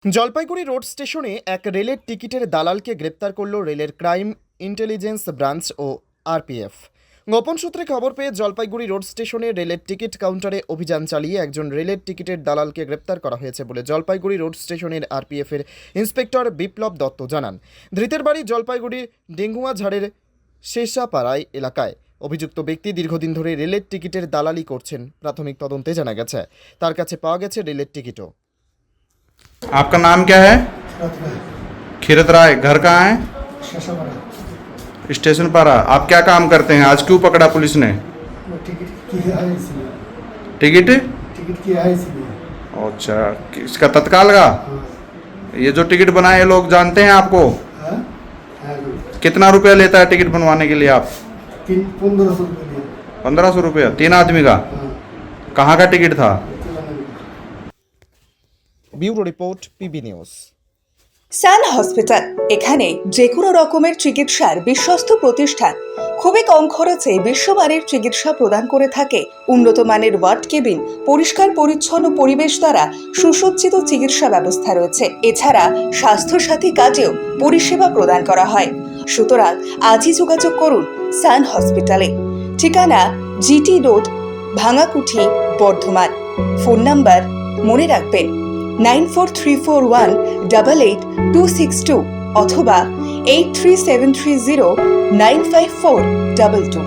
Jalpaiguri road স্টেশনে এক রেলের টিকিটের দালালকে গ্রেপ্তার করল রেলের ক্রাইম ইন্টেলিজেন্স ব্রাঞ্চ ও আরপিএফ। গোপন সূত্রে খবর পেয়ে জলপাইগুড়ি রোড স্টেশনে রেলের টিকিট কাউন্টারে অভিযান চালিয়ে একজন রেলের টিকিটের দালালকে গ্রেপ্তার করা হয়েছে বলে জলপাইগুড়ি রোড স্টেশনের আরপিএফের ইন্সপেক্টর বিপ্লব দত্ত জানান। ধৃতের বাড়ি জলপাইগুড়ির ডেঙ্গুয়াঝাড়ের শেষাপাড়ায় এলাকায়। অভিযুক্ত ব্যক্তি দীর্ঘদিন ধরে রেলের টিকিটের দালালি করছেন। প্রাথমিক তদন্তে জানা গেছে তার কাছে পাওয়া গেছে রেলের টিকিটও। आपका नाम क्या है? खीरत राय। घर कहाँ है? स्टेशन पर। आप क्या काम करते हैं? आज क्यों पकड़ा पुलिस ने? टिकट किया है इसलिए। टिकट टिकट किया है इसलिए। अच्छा, इसका तत्काल का? ये जो टिकट बनाए ये लोग जानते हैं आपको? हाँ? हाँ, कितना रुपया लेता है टिकट बनवाने के लिए आप? 1500 रुपये। 1500 रुपया 3 आदमी का? हाँ, कहाँ का टिकट था? Bureau report, PB news. Sun hospital এখানে যে কোনো রকমের চিকিৎসার বিশ্বস্ত প্রতিষ্ঠান। খুবই কম খরচে বিশ্বমানের চিকিৎসা প্রদান করে থাকে। উন্নত মানের ওয়ার্ড কেবিন, পরিষ্কার পরিচ্ছন্ন পরিবেশ দ্বারা সুসজ্জিত চিকিৎসা ব্যবস্থা রয়েছে। এছাড়া স্বাস্থ্যসাথী কাজেও পরিষেবা প্রদান করা হয়। সুতরাং আজই যোগাযোগ করুন সান হসপিটালে। ঠিকানা GT road, Bhangakuthi, Bardhaman. Phone number মনে রাখবেন 9434188262 অথবা 83730954222।